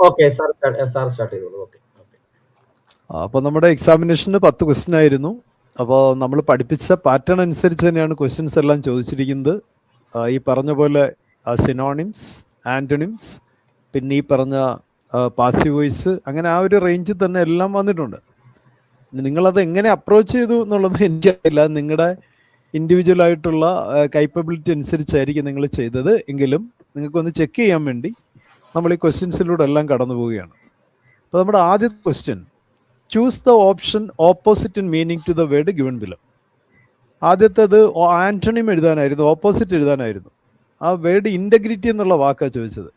Okay sir, sir start ചെയ്തോളൂ. Okay okay. അപ്പോൾ നമ്മുടെ എക്സാമിനേഷന് 10 ക്വസ്റ്റ്യൻ ആയിരുന്നു. അപ്പോൾ നമ്മൾ പഠിപ്പിച്ച പാറ്റേൺ അനുസരിച്ച് തന്നെയാണ് ക്വസ്റ്റ്യൻസ് എല്ലാം ചോദിച്ചിരിക്കുന്നത്. ഈ പറഞ്ഞ പോലെ സിനോണിംസ്, ആന്റണിംസ്, പിന്നെ ഈ പറഞ്ഞ പാസീവ് വോയിസ്, അങ്ങനെ ആ ഒരു റേഞ്ചിൽ തന്നെ എല്ലാം വന്നിട്ടുണ്ട്. നിങ്ങളത് എങ്ങനെ അപ്രോച്ച് ചെയ്തു എന്നുള്ളത് എനിക്കറിയില്ല. നിങ്ങളുടെ ഇൻഡിവിജ്വൽ ആയിട്ടുള്ള കൈപ്പബിലിറ്റി അനുസരിച്ചായിരിക്കും നിങ്ങൾ ചെയ്തത്. എങ്കിലും നിങ്ങൾക്കൊന്ന് ചെക്ക് ചെയ്യാൻ വേണ്ടി നമ്മൾ ഈ ക്വസ്റ്റ്യൻസിലൂടെ എല്ലാം കടന്നു പോവുകയാണ്. അപ്പോൾ നമ്മുടെ ആദ്യത്തെ question, choose the option opposite in meaning to the word given below. ആദ്യത്തേത് ആന്റണിം എഴുതാനായിരുന്നു, ഓപ്പോസിറ്റ് എഴുതാനായിരുന്നു. ആ വേർഡ് ഇൻറ്റഗ്രിറ്റി എന്നുള്ള വാക്കാണ് ചോദിച്ചത്.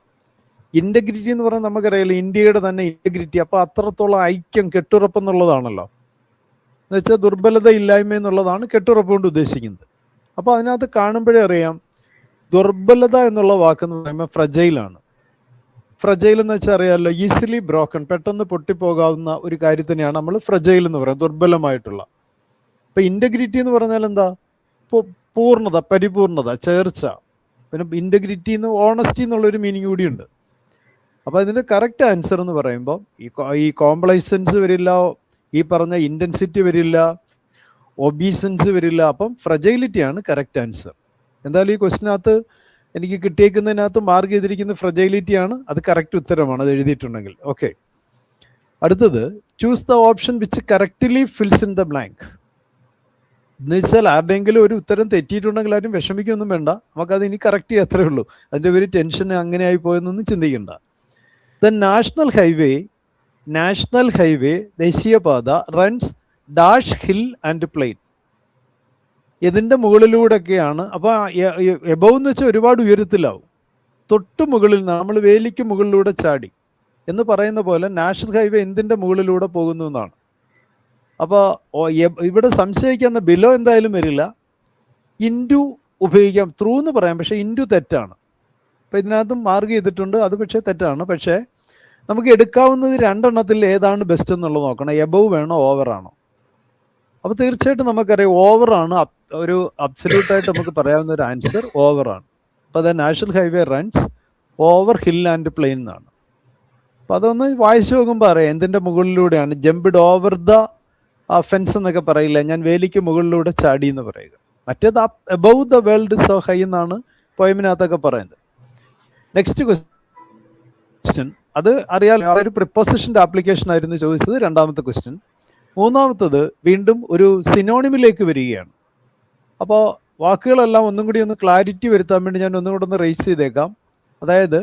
ഇൻറ്റഗ്രിറ്റി എന്ന് പറഞ്ഞാൽ നമുക്കറിയാലോ, ഇന്ത്യയുടെ തന്നെ ഇൻറ്റഗ്രിറ്റി. അപ്പോൾ അത്രത്തോളം ഐക്യം, കെട്ടുറപ്പെന്നുള്ളതാണല്ലോ. എന്ന് വെച്ചാൽ ദുർബലത ഇല്ലായ്മ എന്നുള്ളതാണ് കെട്ടുറപ്പ് കൊണ്ട് ഉദ്ദേശിക്കുന്നത്. അപ്പോൾ അതിനകത്ത് കാണുമ്പോഴേ അറിയാം, ദുർബലത എന്നുള്ള വാക്കെന്ന് പറയുമ്പോൾ ഫ്രജൈലാണ്. ഫ്രജൈൽ എന്ന് വെച്ചാൽ അറിയാമല്ലോ, ഈസിലി ബ്രോക്കൺ, പെട്ടെന്ന് പൊട്ടിപ്പോകാവുന്ന ഒരു കാര്യത്തിനെയാണ് നമ്മൾ ഫ്രജൈൽ എന്ന് പറയുന്നത്, ദുർബലമായിട്ടുള്ള. ഇപ്പം ഇൻറ്റഗ്രിറ്റി എന്ന് പറഞ്ഞാൽ എന്താ? പൂർണ്ണത, പരിപൂർണത, ചേർച്ച. പിന്നെ ഇൻറ്റഗ്രിറ്റി എന്ന് ഓണസ്റ്റി എന്നുള്ളൊരു മീനിങ് കൂടിയുണ്ട്. അപ്പോൾ അതിൻ്റെ കറക്റ്റ് ആൻസർ എന്ന് പറയുമ്പോൾ ഈ കോംപ്ലൈസൻസ് വരില്ല, ഈ പറഞ്ഞ ഇൻറ്റൻസിറ്റി വരില്ല, ഒബീസൻസ് വരില്ല. അപ്പം ഫ്രജൈലിറ്റിയാണ് കറക്റ്റ് ആൻസർ. എന്തായാലും ഈ ക്വസ്റ്റിനകത്ത് എനിക്ക് കിട്ടിയേക്കുന്നതിനകത്ത് മാർക്ക് ചെയ്തിരിക്കുന്ന ഫ്രജൈലിറ്റിയാണ്. അത് കറക്റ്റ് ഉത്തരമാണ്, അത് എഴുതിയിട്ടുണ്ടെങ്കിൽ. ഓക്കെ, അടുത്തത്, choose the option which correctly fills in the blank. എന്ന് വെച്ചാൽ ആരുടെയെങ്കിലും ഒരു ഉത്തരം തെറ്റിയിട്ടുണ്ടെങ്കിൽ ആരും വിഷമിക്കൊന്നും വേണ്ട, നമുക്കത് ഇനി കറക്റ്റ് ചെയ്യാത്രേ ഉള്ളൂ. അതിൻ്റെ ഒരു ടെൻഷൻ അങ്ങനെ ആയി പോയെന്നൊന്നും ചിന്തിക്കണ്ട. ദ നാഷണൽ ഹൈവേ ദേശീയപാത runs dash hill and plain. ഇതിൻ്റെ മുകളിലൂടെയൊക്കെയാണ്. അപ്പോൾ എബവ് എന്ന് വെച്ചാൽ ഒരുപാട് ഉയരത്തിലാവും. തൊട്ട് മുകളിൽ നിന്ന് നമ്മൾ വേലിക്ക് മുകളിലൂടെ ചാടി എന്ന് പറയുന്ന പോലെ നാഷണൽ ഹൈവേ എന്തിൻ്റെ മുകളിലൂടെ പോകുന്നു എന്നാണ്. അപ്പോൾ ഇവിടെ സംശയിക്കുന്ന ബിലോ എന്തായാലും വരില്ല. ഇൻറ്റു ഉപയോഗിക്കാം, ത്രൂ എന്ന് പറയാം, പക്ഷേ ഇൻറ്റു തെറ്റാണ്. അപ്പോൾ ഇതിനകത്തും മാർക്ക് ചെയ്തിട്ടുണ്ട്, അത് പക്ഷേ തെറ്റാണ്. പക്ഷേ നമുക്ക് എടുക്കാവുന്നത് രണ്ടെണ്ണത്തിൽ ഏതാണ് ബെസ്റ്റ് എന്നുള്ളത് നോക്കണം. എബവ് വേണോ ഓവറാണോ? അപ്പോൾ തീർച്ചയായിട്ടും നമുക്കറിയാം ഓവറാണ് ഒരു അബ്സല്യൂട്ടായിട്ട് നമുക്ക് പറയാവുന്ന ഒരു ആൻസർ, ഓവറാണ്. അപ്പോൾ അത് national highway runs over hill and plain എന്നാണ്. അപ്പോൾ അതൊന്ന് വായിച്ചു നോക്കുമ്പോൾ അറിയാം എന്തിൻ്റെ മുകളിലൂടെയാണ്. ജംപ്ഡ് ഓവർ ദ ഫെൻസ് എന്നൊക്കെ പറയില്ല, ഞാൻ വേലിക്ക് മുകളിലൂടെ ചാടി എന്ന് പറയുക. മറ്റേത് above the world so high എന്നാണ് പോയമിനകത്തൊക്കെ പറയുന്നത്. നെക്സ്റ്റ് ക്വസ്റ്റ്യൻ, അത് അറിയാലോ, ആ ഒരു പ്രിപ്പോസിഷൻ്റെ ആപ്ലിക്കേഷൻ ആയിരുന്നു ചോദിച്ചത്, രണ്ടാമത്തെ ക്വസ്റ്റ്യൻ. മൂന്നാമത്തത് വീണ്ടും ഒരു സിനോണിമിലേക്ക് വരികയാണ്. അപ്പോൾ വാക്കുകളെല്ലാം ഒന്നും കൂടി ഒന്ന് ക്ലാരിറ്റി വരുത്താൻ വേണ്ടി ഞാൻ ഒന്നും കൂടെ ഒന്ന് റേസ് ചെയ്തേക്കാം. അതായത്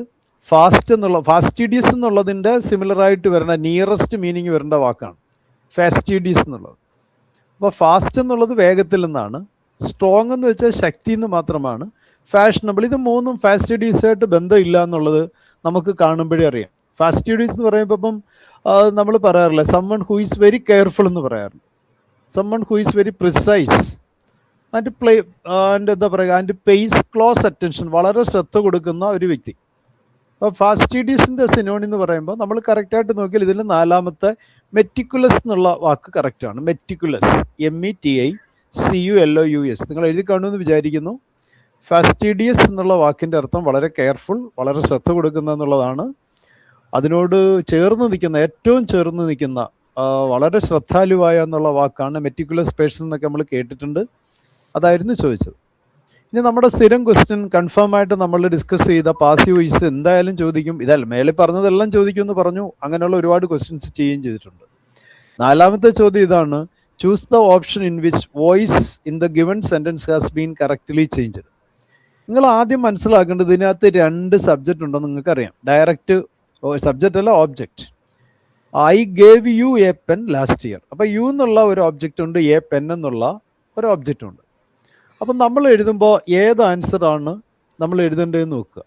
ഫാസ്റ്റിഡിയസ് എന്നുള്ളതിൻ്റെ സിമിലറായിട്ട് വരേണ്ട, നിയറസ്റ്റ് മീനിങ് വരേണ്ട വാക്കാണ് ഫാസ്റ്റിഡിയസ് എന്നുള്ളത്. അപ്പോൾ ഫാസ്റ്റ് എന്നുള്ളത് വേഗത്തിൽ നിന്നാണ്, സ്ട്രോങ് എന്ന് വെച്ചാൽ ശക്തി എന്ന് മാത്രമാണ്, ഫാഷനബിൾ, ഇത് മൂന്നും ഫാസ്റ്റിഡിയസായിട്ട് ബന്ധമില്ല എന്നുള്ളത് നമുക്ക് കാണുമ്പോഴേ അറിയാം. ഫാസ്റ്റിഡിയസ് എന്ന് പറയുമ്പോൾ ഇപ്പം നമ്മൾ പറയാറില്ല, someone who is very careful എന്ന് പറയാറുണ്ട്, someone who is very precise and എന്താ പറയുക, ആൻഡ് പേയ്സ് ക്ലോസ് അറ്റൻഷൻ, വളരെ ശ്രദ്ധ കൊടുക്കുന്ന ഒരു വ്യക്തി. അപ്പോൾ ഫാസ്റ്റിഡിയസിൻ്റെ സിനോണി എന്ന് പറയുമ്പോൾ നമ്മൾ കറക്റ്റായിട്ട് നോക്കിയാൽ ഇതിൽ നാലാമത്തെ മെറ്റിക്കുലസ് എന്നുള്ള വാക്ക് കറക്റ്റാണ്. മെറ്റിക്കുലസ്, METICULOUS, നിങ്ങൾ എഴുതി കാണുമെന്ന് വിചാരിക്കുന്നു. ഫാസ്റ്റിഡിയസ് എന്നുള്ള വാക്കിൻ്റെ അർത്ഥം വളരെ കെയർഫുൾ, വളരെ ശ്രദ്ധ കൊടുക്കുന്ന എന്നുള്ളതാണ്. അതിനോട് ചേർന്ന് നിൽക്കുന്ന, ഏറ്റവും ചേർന്ന് നിൽക്കുന്ന, വളരെ ശ്രദ്ധാലുവായ എന്നുള്ള വാക്കാണ് മെറ്റിക്കുലസ് പേഴ്സൺ എന്നൊക്കെ നമ്മൾ കേട്ടിട്ടുണ്ട്. അതായിരുന്നു ചോദിച്ചത്. ഇനി നമ്മുടെ സ്ഥിരം ക്വസ്റ്റ്യൻ, കൺഫേം ആയിട്ട് നമ്മൾ ഡിസ്കസ് ചെയ്ത പാസീവ് വോയിസ് എന്തായാലും ചോദിക്കും. ഇതല്ല, മേലെ പറഞ്ഞതെല്ലാം ചോദിക്കുമെന്ന് പറഞ്ഞു. അങ്ങനെയുള്ള ഒരുപാട് ക്വസ്റ്റ്യൻസ് ചെയ്യുകയും ചെയ്തിട്ടുണ്ട്. നാലാമത്തെ ചോദ്യം ഇതാണ്, choose the option in which voice in the given sentence has been correctly changed. നിങ്ങൾ ആദ്യം മനസ്സിലാക്കേണ്ടത് ഇതിനകത്ത് രണ്ട് സബ്ജക്റ്റ് ഉണ്ടെന്ന് നിങ്ങൾക്കറിയാം. ഡയറക്റ്റ് സബ്ജക്റ്റ് അല്ല, object. I gave you A pen last year. അപ്പോൾ യു എന്നുള്ള ഒരു ഓബ്ജക്റ്റ് ഉണ്ട്, എ പെൻ എന്നുള്ള ഒരു ഓബ്ജക്റ്റ് ഉണ്ട്. അപ്പം നമ്മൾ എഴുതുമ്പോൾ ഏത് ആൻസറാണ് നമ്മൾ എഴുതേണ്ടതെന്ന് നോക്കുക.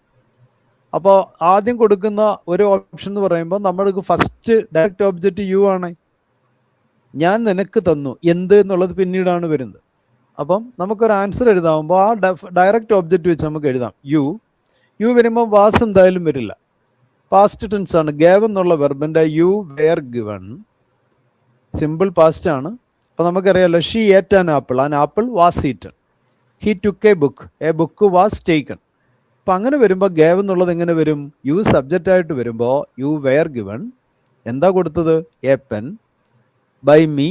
അപ്പോൾ ആദ്യം കൊടുക്കുന്ന ഒരു ഓപ്ഷൻ എന്ന് പറയുമ്പോൾ നമ്മൾക്ക് ഫസ്റ്റ് ഡയറക്റ്റ് ഓബ്ജക്റ്റ് യു ആണ്. ഞാൻ നിനക്ക് തന്നു, എന്ത് എന്നുള്ളത് പിന്നീടാണ് വരുന്നത്. അപ്പം നമുക്കൊരു ആൻസർ എഴുതാവുമ്പോൾ ആ ഡയറക്റ്റ് ഓബ്ജക്റ്റ് വെച്ച് നമുക്ക് എഴുതാം. യു വരുമ്പോൾ വാസ് എന്തായാലും വരില്ല, പാസ്റ്റ് ടെൻസ് ആണ്. ഗേവ് എന്നുള്ള വെർബിൻ്റെ you were given, simple past ആണ്. അപ്പോൾ നമുക്കറിയാമല്ലോ, she ate an apple was eaten. He took a book was taken. അപ്പം അങ്ങനെ വരുമ്പോൾ ഗേവ് എന്നുള്ളത് എങ്ങനെ വരും? യു സബ്ജക്റ്റ് ആയിട്ട് വരുമ്പോൾ യു വെയർ ഗിവൺ എന്താ കൊടുത്തത്? എ പെൻ ബൈ മീ,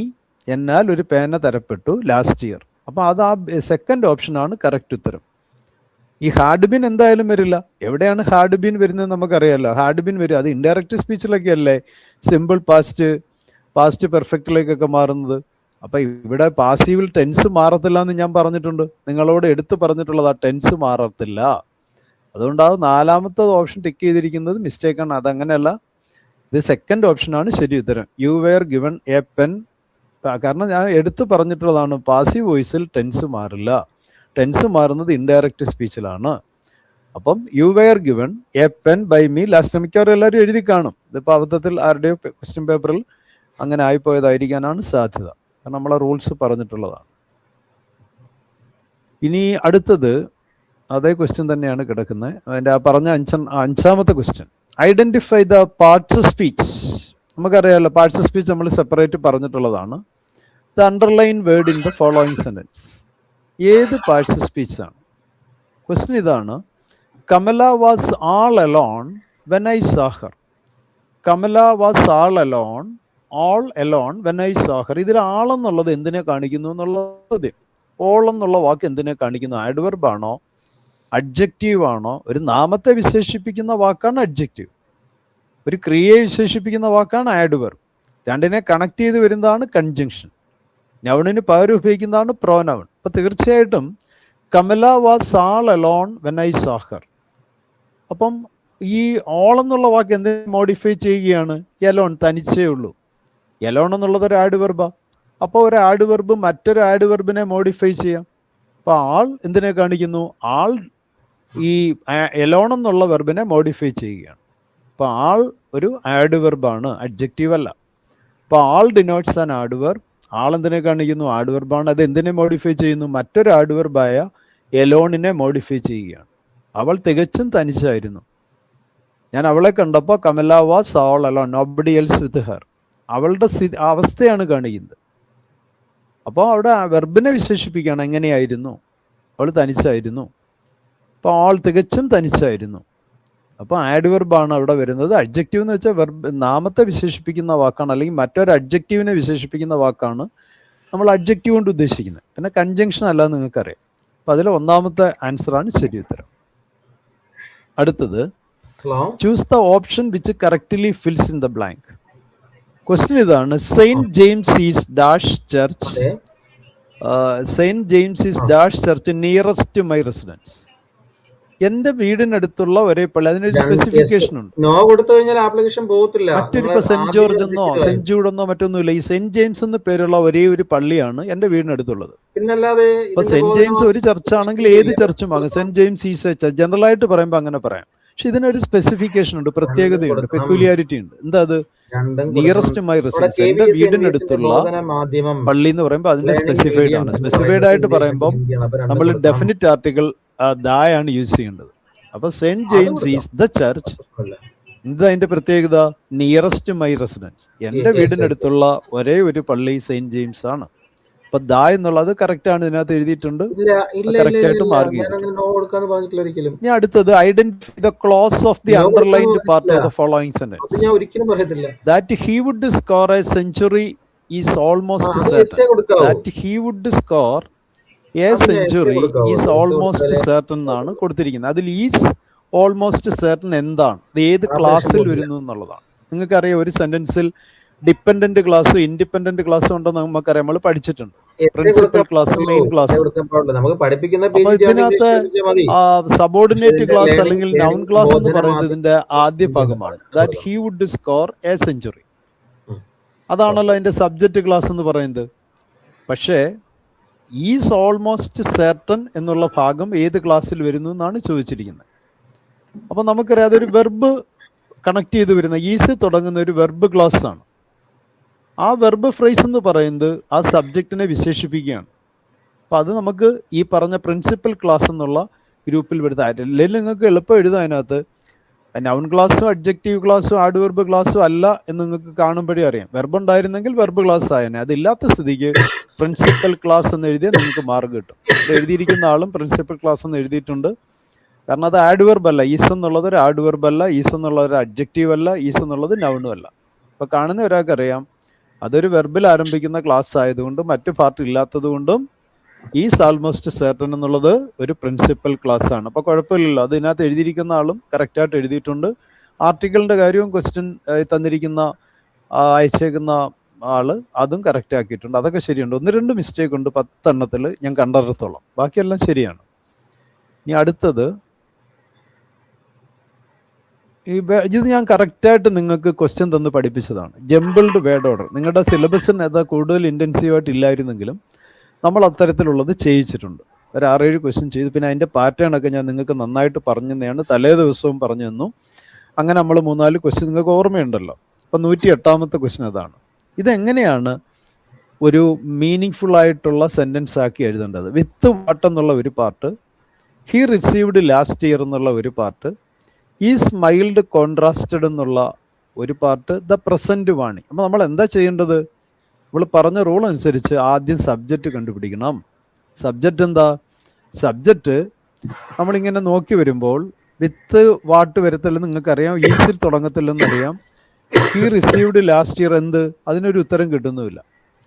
എന്നാൽ ഒരു പേന തരപ്പെട്ടു ലാസ്റ്റ് ഇയർ. അപ്പോൾ അത് ആ സെക്കൻഡ് ഓപ്ഷനാണ് കറക്റ്റ് ഉത്തരം. ഈ ഹാഡ് ബീൻ എന്തായാലും വരില്ല. എവിടെയാണ് ഹാഡ് ബീൻ വരുന്നത് നമുക്കറിയാമല്ലോ. ഹാഡ് ബീൻ വരും, അത് ഇൻഡയറക്റ്റ് സ്പീച്ചിലൊക്കെ അല്ലേ സിമ്പിൾ പാസ്റ്റ് പെർഫെക്റ്റിലേക്കൊക്കെ മാറുന്നത്. അപ്പം ഇവിടെ പാസീവിൽ ടെൻസ് മാറത്തില്ല എന്ന് ഞാൻ പറഞ്ഞിട്ടുണ്ട്, നിങ്ങളോട് എടുത്തു പറഞ്ഞിട്ടുള്ളത് ആ ടെൻസ് മാറത്തില്ല. അതുകൊണ്ടാണ് നാലാമത്തെ ഓപ്ഷൻ ടിക്ക് ചെയ്തിരിക്കുന്നത് മിസ്റ്റേക്കാണ്. അതങ്ങനെയല്ല, ഇത് സെക്കൻഡ് ഓപ്ഷനാണ് ശരി ഉത്തരം. You were given a pen. കാരണം ഞാൻ എടുത്തു പറഞ്ഞിട്ടുള്ളതാണ് പാസീവ് വോയിസിൽ ടെൻസ് മാറില്ല, ടെൻസ് മാറുന്നത് ഇൻഡയറക്റ്റ് സ്പീച്ചിലാണ്. അപ്പം you were given a pen by me last. മിക്കവാറും എല്ലാവരും എഴുതി കാണും. ഇതിപ്പോൾ അബദ്ധത്തിൽ ആരുടെയോ ക്വസ്റ്റ്യൻ പേപ്പറിൽ അങ്ങനെ ആയിപ്പോയതായിരിക്കാനാണ് സാധ്യത, കാരണം നമ്മളെ റൂൾസ് പറഞ്ഞിട്ടുള്ളതാണ്. ഇനി അടുത്തത് അതേ ക്വസ്റ്റ്യൻ തന്നെയാണ് കിടക്കുന്നത്. അതിൻ്റെ ആ പറഞ്ഞ അഞ്ചാമത്തെ question, identify the parts of speech. നമുക്കറിയാമല്ലോ പാർട്സ് ഓഫ് സ്പീച്ച് നമ്മൾ സെപ്പറേറ്റ് പറഞ്ഞിട്ടുള്ളതാണ്. The underline word in the following sentence. ഏത് പാർട്സ് ഓഫ് സ്പീച്ച് ആണ്? ക്വസ്റ്റ്യൻ ഇതാണ്, Kamala was all alone when I saw her. Kamala was all alone when I saw her. ഇതിൽ ആളെന്നുള്ളത് എന്തിനെ കാണിക്കുന്നു എന്നുള്ള ചോദ്യം. ഓൾ എന്നുള്ള വാക്ക് എന്തിനെ കാണിക്കുന്നു? ആഡ്വർബ് ആണോ, അഡ്ജക്റ്റീവ് ആണോ? ഒരു നാമത്തെ വിശേഷിപ്പിക്കുന്ന വാക്കാണ് അഡ്ജക്റ്റീവ്, ഒരു ക്രിയയെ വിശേഷിപ്പിക്കുന്ന വാക്കാണ് ആഡ്വർബ്. രണ്ടിനെ കണക്ട് ചെയ്ത് വരുന്നതാണ് കൺജങ്ഷൻ. നൗണിന് പകരം ഉപയോഗിക്കുന്നതാണ് പ്രോനൗൺ. അപ്പൊ തീർച്ചയായിട്ടും Kamala was all alone when I saw Har. അപ്പം ഈ ഓൾ എന്നുള്ള വാക്ക് എന്തിനെ മോഡിഫൈ ചെയ്യുകയാണ്? എലോൺ, തനിച്ചേ ഉള്ളൂ. എലോൺ എന്നുള്ളത് ഒരു ആഡ്വർബാ. അപ്പോൾ ഒരു ആഡ്വർബ് മറ്റൊരു ആഡ്വർബിനെ മോഡിഫൈ ചെയ്യാം. അപ്പോൾ ആൾ എന്തിനെ കാണിക്കുന്നു? ആൾ ഈ എലോൺ എന്നുള്ള വെർബിനെ മോഡിഫൈ ചെയ്യുകയാണ്. അപ്പോൾ ആൾ ഒരു ആഡ്വർബാണ്, അഡ്ജക്റ്റീവ് അല്ല. അപ്പോൾ ആൾ ഡിനോട്ട്സ് ആൻ ആഡ്വർബ്. ആൾ എന്തിനെ കാണിക്കുന്നു? ആഡ്വർബാണ്. അത് എന്തിനെ മോഡിഫൈ ചെയ്യുന്നു? മറ്റൊരു ആഡ്വർബായ എലോണിനെ മോഡിഫൈ ചെയ്യുകയാണ്. അവൾ തികച്ചും തനിച്ചായിരുന്നു. ഞാൻ അവളെ കണ്ടപ്പോൾ Kamala was all alone, nobody else with her. അവളുടെ അവസ്ഥയാണ് കാണിക്കുന്നത്. അപ്പോൾ അവിടെ വെർബിനെ വിശേഷിപ്പിക്കുകയാണ്. എങ്ങനെയായിരുന്നു? അവൾ തനിച്ചായിരുന്നു. അപ്പോൾ ആൾ തികച്ചും തനിച്ചായിരുന്നു. അപ്പോൾ ആഡ്വർബാണ് അവിടെ വരുന്നത്. അഡ്ജക്റ്റീവ് എന്ന് വെച്ചാൽ വെർബ്, നാമത്തെ വിശേഷിപ്പിക്കുന്ന വാക്കാണ്, അല്ലെങ്കിൽ മറ്റൊരു അഡ്ജക്റ്റീവിനെ വിശേഷിപ്പിക്കുന്ന വാക്കാണ് നമ്മൾ അഡ്ജക്റ്റീവ് കൊണ്ട് ഉദ്ദേശിക്കുന്നത്. പിന്നെ കൺജങ്ഷൻ അല്ല നിങ്ങൾക്കറിയാം. അപ്പോൾ അതിൽ ഒന്നാമത്തെ ആൻസറാണ് ശരി ഉത്തരം. അടുത്തത്, choose the option which correctly fills in the blank. Question ഇതാണ്, Saint James is dash church. Saint James is dash church nearest to my residence. എന്റെ വീടിനടുത്തുള്ള ഒരേ പള്ളി. അതിനൊരു സ്പെസിഫിക്കേഷൻ ഉണ്ട്. നോ കൊടുത്തു കഴിഞ്ഞാൽ ആപ്ലിക്കേഷൻ പോകത്തില്ല. മറ്റൊരു സെന്റ് ജോർജ് എന്നോ സെന്റ് ജൂഡ് എന്നോ മറ്റൊന്നുമില്ല. ഈ സെന്റ് ജെയിംസ് എന്ന് പേരുള്ള ഒരേ ഒരു പള്ളിയാണ് എന്റെ വീടിനടുത്തുള്ളത്. പിന്നല്ലാതെ ഇപ്പൊ സെന്റ് ജെയിംസ് ഒരു ചർച്ചാണെങ്കിൽ ഏത് ചർച്ചും ആകും. Saint James is A church general ആയിട്ട് പറയുമ്പോൾ അങ്ങനെ പറയാം. പക്ഷെ ഇതിനൊരു സ്പെസിഫിക്കേഷൻ ഉണ്ട്, പ്രത്യേകതയുണ്ട്, പെക്യുലിയാരിറ്റി ഉണ്ട്. എന്താ അത്? നിയറസ്റ്റ് മൈ റെസിഡൻസ്, എന്റെ വീടിനടുത്തുള്ള പള്ളി എന്ന് പറയുമ്പോൾ അതിന്റെ സ്പെസിഫൈഡ് ആണ്. സ്പെസിഫൈഡ് ആയിട്ട് പറയുമ്പോൾ നമ്മൾ ഡെഫിനിറ്റ് ആർട്ടിക്കിൾ ദായാണ് യൂസ് ചെയ്യേണ്ടത്. അപ്പൊ saint James is the church. എന്താ അതിന്റെ പ്രത്യേകത? നിയറസ്റ്റ് മൈ റെസിഡൻസ്, എന്റെ വീടിനടുത്തുള്ള ഒരേ ഒരു പള്ളി സെന്റ് ജെയിംസ് ആണ്. അപ്പൊ ദ എന്നുള്ളത് കറക്റ്റ് ആണ്, ഇതിനകത്ത് എഴുതിയിട്ടുണ്ട്, കറക്റ്റ് ആയിട്ട് മാർക്ക് ചെയ്തിട്ടുണ്ട്. ഇനി അടുത്തത്, identify the clause of the underlined part of the following sentence. That he would score a century is almost certain. That he would score a century is almost certain എന്നാണ് കൊടുത്തിരിക്കുന്നത്. അതിൽ is almost certain എന്താണ്, ഇത് ഏത് ക്ലാസ്സിൽ വരുന്നു എന്നുള്ളതാണ്. നിങ്ങൾക്കറിയാം ഒരു സെന്റൻസിൽ ഡിപ്പെൻഡന്റ് ക്ലാസ്സും ഇൻഡിപെൻഡന്റ് ക്ലാസ്സും ഉണ്ടെന്ന് നമുക്കറിയാം, നമ്മൾ പഠിച്ചിട്ടുണ്ട്. പ്രിൻസിപ്പൽ ക്ലാസ്സും മെയിൻ ക്ലാസ്സും. അപ്പൊ ഇതിനകത്ത് സബോർഡിനേറ്റ് ക്ലാസ് അല്ലെങ്കിൽ നൗൺ ക്ലാസ് എന്ന് പറയുന്നത് ഇതിന്റെ ആദ്യ ഭാഗമാണ്. That he would score a century, അതാണല്ലോ അതിന്റെ സബ്ജക്റ്റ് ക്ലാസ് എന്ന് പറയുന്നത്. പക്ഷേ ഈസ് ഓൾമോസ്റ്റ് സർട്ടൻ എന്നുള്ള ഭാഗം ഏത് ക്ലാസ്സിൽ വരുന്നു എന്നാണ് ചോദിച്ചിരിക്കുന്നത്. അപ്പൊ നമുക്കറിയാം അതൊരു വെർബ് കണക്ട് ചെയ്ത് വരുന്ന ഈസ് തുടങ്ങുന്ന ഒരു വെർബ് ക്ലാസ് ആണ്. ആ വെർബ് ഫ്രേസ് എന്ന് പറയുന്നത് ആ സബ്ജക്റ്റിനെ വിശേഷിപ്പിക്കുകയാണ്. അപ്പം അത് നമുക്ക് ഈ പറഞ്ഞ പ്രിൻസിപ്പൽ ക്ലാസ് എന്നുള്ള ഗ്രൂപ്പിൽ വരുത്താം. അല്ലെങ്കിൽ നിങ്ങൾക്ക് എളുപ്പം എഴുതാം അതിനകത്ത് നൗൺ ക്ലാസ്സും അഡ്ജക്റ്റീവ് ക്ലാസ്സും ആഡ്വർബ് ക്ലാസ്സും അല്ല എന്ന് നിങ്ങൾക്ക് കാണുമ്പോഴേ അറിയാം. വെർബ് ഉണ്ടായിരുന്നെങ്കിൽ വെർബ് ക്ലാസ് ആയനെ. അതില്ലാത്ത സ്ഥിതിക്ക് പ്രിൻസിപ്പൽ ക്ലാസ് എന്ന് എഴുതിയാൽ നിങ്ങൾക്ക് മാർക്ക് കിട്ടും. എഴുതിയിരിക്കുന്ന ആളും പ്രിൻസിപ്പൽ ക്ലാസ് എന്ന് എഴുതിയിട്ടുണ്ട്. കാരണം അത് ആഡ്വർബ് അല്ല. ഈസ് എന്നുള്ളത് ഒരു ആഡ്വർബ് അല്ല, ഈസ് എന്നുള്ള ഒരു അഡ്ജക്റ്റീവ് അല്ല, ഈസ് എന്നുള്ളത് നൗണും അല്ല. അപ്പൊ കാണുന്ന ഒരാൾക്കറിയാം അതൊരു വെർബിൽ ആരംഭിക്കുന്ന ക്ലാസ് ആയതുകൊണ്ടും മറ്റു പാർട്ട് ഇല്ലാത്തത് കൊണ്ടും ഈസ് ആൾമോസ്റ്റ് സെർട്ടൺ എന്നുള്ളത് ഒരു പ്രിൻസിപ്പൽ ക്ലാസ് ആണ്. അപ്പൊ കുഴപ്പമില്ലല്ലോ, അത് ഇതിനകത്ത് എഴുതിയിരിക്കുന്ന ആളും കറക്റ്റായിട്ട് എഴുതിയിട്ടുണ്ട്. ആർട്ടിക്കിളിന്റെ കാര്യവും ക്വസ്റ്റ്യൻ തന്നിരിക്കുന്ന അയച്ചേക്കുന്ന ആള് അതും കറക്റ്റ് ആക്കിയിട്ടുണ്ട്. അതൊക്കെ ശരിയുണ്ട്. 1-2 മിസ്റ്റേക്ക് ഉണ്ട് 10 എണ്ണത്തിൽ ഞാൻ കണ്ടറിടത്തോളം, ബാക്കിയെല്ലാം ശരിയാണ്. ഇനി അടുത്തത് ഇത് ഞാൻ കറക്റ്റായിട്ട് നിങ്ങൾക്ക് ക്വസ്റ്റ്യൻ തന്ന് പഠിപ്പിച്ചതാണ്. ജംബിൾഡ് വേർഡ് ഓർഡർ നിങ്ങളുടെ സിലബസിന് അത് കൂടുതൽ ഇൻറ്റൻസീവായിട്ട് ഇല്ലായിരുന്നെങ്കിലും നമ്മൾ അത്തരത്തിലുള്ളത് ചെയ്യിച്ചിട്ടുണ്ട്. ഒരു 6-7 ക്വസ്റ്റ്യൻ ചെയ്തു. പിന്നെ അതിൻ്റെ പാറ്റേൺ ഒക്കെ ഞാൻ നിങ്ങൾക്ക് നന്നായിട്ട് പറഞ്ഞു തന്നെയാണ്, തലേ ദിവസവും പറഞ്ഞു തന്നു. അങ്ങനെ നമ്മൾ 3-4 ക്വസ്റ്റ്യൻ നിങ്ങൾക്ക് ഓർമ്മയുണ്ടല്ലോ. അപ്പം 108ാമത്തെ ക്വസ്റ്റ്യൻ അതാണ്. ഇതെങ്ങനെയാണ് ഒരു മീനിങ് ഫുൾ ആയിട്ടുള്ള സെൻറ്റൻസ് ആക്കി എഴുതേണ്ടത്? വിത്ത് വാട്ട് എന്നുള്ള ഒരു part, he received last year എന്നുള്ള ഒരു പാർട്ട്, ഈ സ്മൈൽഡ് കോൺട്രാസ്റ്റഡ് എന്നുള്ള ഒരു പാർട്ട്, ദ പ്രസന്റ് വാണി. അപ്പോൾ നമ്മൾ എന്താ ചെയ്യേണ്ടത്? നമ്മൾ പറഞ്ഞ റൂൾ അനുസരിച്ച് ആദ്യം സബ്ജക്റ്റ് കണ്ടുപിടിക്കണം. സബ്ജക്റ്റ് എന്താ? സബ്ജക്റ്റ് നമ്മളിങ്ങനെ നോക്കി വരുമ്പോൾ വിത്ത് വാട്ട് വരത്തില്ലെന്ന് നിങ്ങൾക്കറിയാം, ഈസിൽ തുടങ്ങത്തില്ലെന്നറിയാം. ഹി റിസീവ്ഡ് ലാസ്റ്റ് ഇയർ എന്ത്? അതിനൊരു ഉത്തരം കിട്ടുന്നുമില്ല.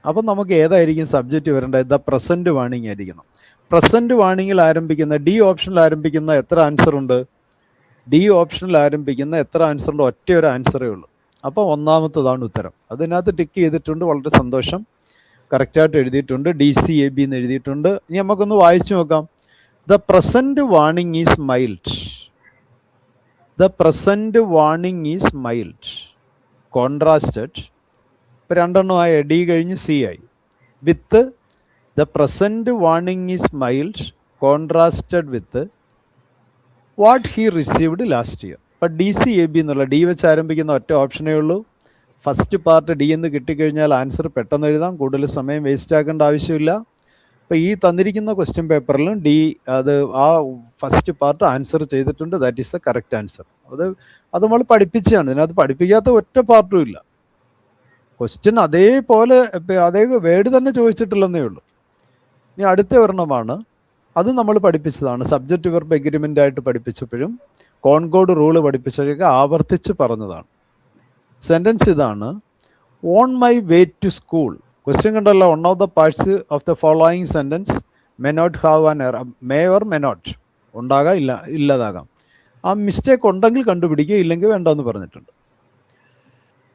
അപ്പം നമുക്ക് ഏതായിരിക്കും സബ്ജക്റ്റ് വരേണ്ടത്? ദ പ്രസന്റ് വാണിംഗ് ആയിരിക്കണം. പ്രസന്റ് വാണിങ്ങിൽ ആരംഭിക്കുന്ന ഡി ഓപ്ഷനിൽ ആരംഭിക്കുന്ന എത്ര ആൻസർ ഉണ്ട്? ഡി ഓപ്ഷനിൽ ആരംഭിക്കുന്ന എത്ര ആൻസർ ഉണ്ട്? ഒറ്റ ഒരു ആൻസറേ ഉള്ളൂ. അപ്പോൾ 1ാമത്തതാണ് ഉത്തരം. അതിനകത്ത് ടിക്ക് ചെയ്തിട്ടുണ്ട്, വളരെ സന്തോഷം. കറക്റ്റായിട്ട് എഴുതിയിട്ടുണ്ട്. DCAB എന്ന് എഴുതിയിട്ടുണ്ട്. ഇനി നമുക്കൊന്ന് വായിച്ചു നോക്കാം. The present warning is mild. The present warning is mild contrasted. ഇപ്പം 2 എണ്ണമായ ഡി കഴിഞ്ഞ് സി ആയി. With the present warning is mild contrasted with what he received last year. അപ്പം DCAB എന്നുള്ള ഡി വെച്ച് ആരംഭിക്കുന്ന ഒറ്റ ഓപ്ഷനേ ഉള്ളൂ. ഫസ്റ്റ് പാർട്ട് ഡി എന്ന് കിട്ടിക്കഴിഞ്ഞാൽ ആൻസർ പെട്ടെന്ന് എഴുതാം, കൂടുതൽ സമയം വേസ്റ്റ് ആക്കേണ്ട ആവശ്യമില്ല. അപ്പോൾ ഈ തന്നിരിക്കുന്ന ക്വസ്റ്റ്യൻ പേപ്പറിലും ഡി ആ ഫസ്റ്റ് പാർട്ട് ആൻസർ ചെയ്തിട്ടുണ്ട്. That is the correct answer. അത് നമ്മൾ പഠിപ്പിച്ചാണ്. ഇതിനകത്ത് പഠിപ്പിക്കാത്ത ഒറ്റ പാർട്ടും ഇല്ല. ക്വസ്റ്റ്യൻ അതേപോലെ അതേ വേർഡ് തന്നെ ചോദിച്ചിട്ടില്ലെന്നേ ഉള്ളൂ. ഇനി അടുത്ത ഒരെണ്ണമാണ്, അത് നമ്മൾ പഠിപ്പിച്ചതാണ്. സബ്ജക്റ്റ് വെർബ് എഗ്രിമെൻ്റ് ആയിട്ട് പഠിപ്പിച്ചപ്പോഴും കോൺകോഡ് റൂള് പഠിപ്പിച്ചതൊക്കെ ആവർത്തിച്ച് പറഞ്ഞതാണ്. സെൻറ്റൻസ് ഇതാണ്: on my way to school. Question കണ്ടല്ലോ. One of the parts of the following sentence may not have an error. May or may not ഉണ്ടാകാം, ഇല്ലാതാകാം. ആ മിസ്റ്റേക്ക് ഉണ്ടെങ്കിൽ കണ്ടുപിടിക്കുക, ഇല്ലെങ്കിൽ വേണ്ടെന്ന് പറഞ്ഞിട്ടുണ്ട്.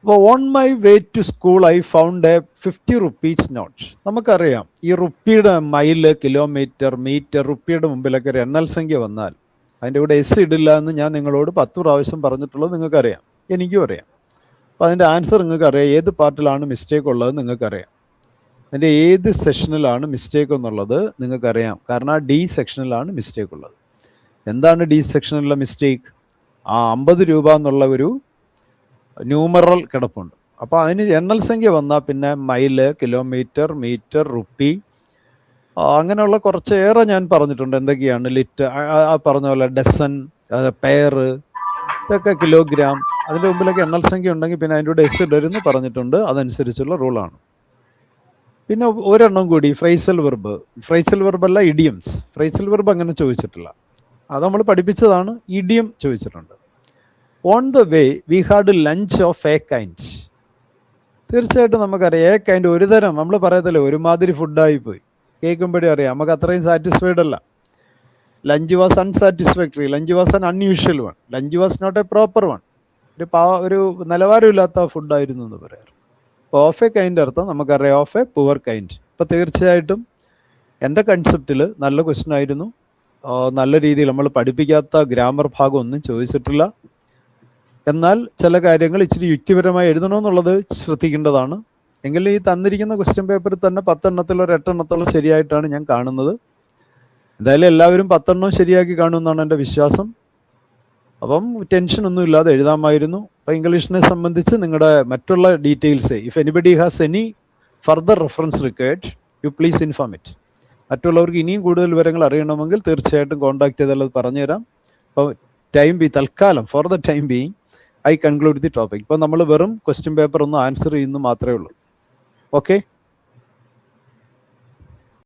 അപ്പോൾ on my way to school I found a 50 rupees note. നമുക്കറിയാം ഈ റുപ്പിയുടെ മൈല്, കിലോമീറ്റർ, മീറ്റർ, റുപ്പിയുടെ മുമ്പിലൊക്കെ ഒരു എണ്ണൽ സംഖ്യ വന്നാൽ അതിൻ്റെ കൂടെ എസ് ഇടില്ല എന്ന് ഞാൻ നിങ്ങളോട് 10 പ്രാവശ്യം പറഞ്ഞിട്ടുള്ളത് നിങ്ങൾക്കറിയാം, എനിക്കും അറിയാം. അപ്പോൾ അതിൻ്റെ ആൻസർ നിങ്ങൾക്കറിയാം. ഏത് പാർട്ടിലാണ് മിസ്റ്റേക്ക് ഉള്ളത് നിങ്ങൾക്കറിയാം. അതിൻ്റെ ഏത് സെക്ഷനിലാണ് മിസ്റ്റേക്ക് എന്നുള്ളത് നിങ്ങൾക്കറിയാം. കാരണം ആ ഡി സെക്ഷനിലാണ് മിസ്റ്റേക്ക് ഉള്ളത്. എന്താണ് ഡി സെക്ഷനിലുള്ള മിസ്റ്റേക്ക്? ആ 50 രൂപ എന്നുള്ള ഒരു ന്യൂമറൽ കിടപ്പുണ്ട്. അപ്പോൾ അതിന് എണ്ണൽ സംഖ്യ വന്നാൽ പിന്നെ മൈല്, കിലോമീറ്റർ, മീറ്റർ, റുപ്പി, അങ്ങനെയുള്ള കുറച്ചേറെ ഞാൻ പറഞ്ഞിട്ടുണ്ട്. എന്തൊക്കെയാണ്? ലിറ്റർ, പറഞ്ഞ പോലെ ഡസൻ, പെയർ, ഇതൊക്കെ കിലോഗ്രാം. അതിൻ്റെ മുമ്പിലൊക്കെ എണ്ണൽ സംഖ്യ ഉണ്ടെങ്കിൽ പിന്നെ അതിൻ്റെ കൂടെ എസ് ഇടരുന്ന് പറഞ്ഞിട്ടുണ്ട്. അതനുസരിച്ചുള്ള റൂളാണ്. പിന്നെ ഒരെണ്ണം കൂടി, ഫ്രൈസൽ വെർബ്. ഫ്രൈസൽ വെർബ് അല്ല, ഇഡിയംസ്. ഫ്രൈസൽ വെർബ് അങ്ങനെ ചോദിച്ചിട്ടില്ല, അത് നമ്മൾ പഠിപ്പിച്ചതാണ്. ഇഡിയം ചോദിച്ചിട്ടുണ്ട്. On the way we had lunch of A kind. തീർച്ചയായിട്ടും നമുക്കറിയാം എ കൈൻഡ് ഒരു തരം, നമ്മൾ പറയത്തില്ലേ ഒരുമാതിരി ഫുഡായിപ്പോയി. കേൾക്കുമ്പോഴേ അറിയാം നമുക്ക് അത്രയും സാറ്റിസ്ഫൈഡ് അല്ല. Lunch was unsatisfactory, lunch was an unusual one, lunch was not a proper one. ഒരു നിലവാരമില്ലാത്ത ഫുഡായിരുന്നു എന്ന് പറയാറ്. അപ്പോൾ ഓഫ് എ കൈൻഡ് അർത്ഥം നമുക്കറിയാം ഓഫ് എ പുവർ കൈൻഡ്. അപ്പോൾ തീർച്ചയായിട്ടും എൻ്റെ കൺസെപ്റ്റിൽ നല്ല ക്വസ്റ്റ്യൻ ആയിരുന്നു. നല്ല രീതിയിൽ നമ്മൾ പഠിപ്പിക്കാത്ത ഗ്രാമർ ഭാഗം ഒന്നും ചോദിച്ചിട്ടില്ല. എന്നാൽ ചില കാര്യങ്ങൾ ഇച്ചിരി യുക്തിപരമായി എഴുതണമെന്നുള്ളത് ശ്രദ്ധിക്കേണ്ടതാണ്. എങ്കിലും ഈ തന്നിരിക്കുന്ന ക്വസ്റ്റ്യൻ പേപ്പറിൽ തന്നെ 10 എണ്ണത്തിൽ ഒരു 8 എണ്ണത്തോളം ശരിയായിട്ടാണ് ഞാൻ കാണുന്നത്. എന്തായാലും എല്ലാവരും 10 എണ്ണവും ശരിയാക്കി കാണുമെന്നാണ് എൻ്റെ വിശ്വാസം. അപ്പം ടെൻഷനൊന്നും ഇല്ലാതെ എഴുതാമായിരുന്നു. അപ്പോൾ ഇംഗ്ലീഷിനെ സംബന്ധിച്ച് നിങ്ങളുടെ മറ്റുള്ള details, if anybody has any further reference required you please inform it. മറ്റുള്ളവർക്ക് ഇനിയും കൂടുതൽ വിവരങ്ങൾ അറിയണമെങ്കിൽ തീർച്ചയായിട്ടും കോൺടാക്ട് ചെയ്താൽ അത് പറഞ്ഞുതരാം. അപ്പോൾ തൽക്കാലം for the time being I conclude the topic. ഇപ്പോൾ നമ്മൾ വെറും ക്വസ്റ്റ്യൻ പേപ്പർ ഒന്ന് ആൻസർ ചെയ്യുന്നു മാത്രമേ ഉള്ളൂ. ഓക്കെ.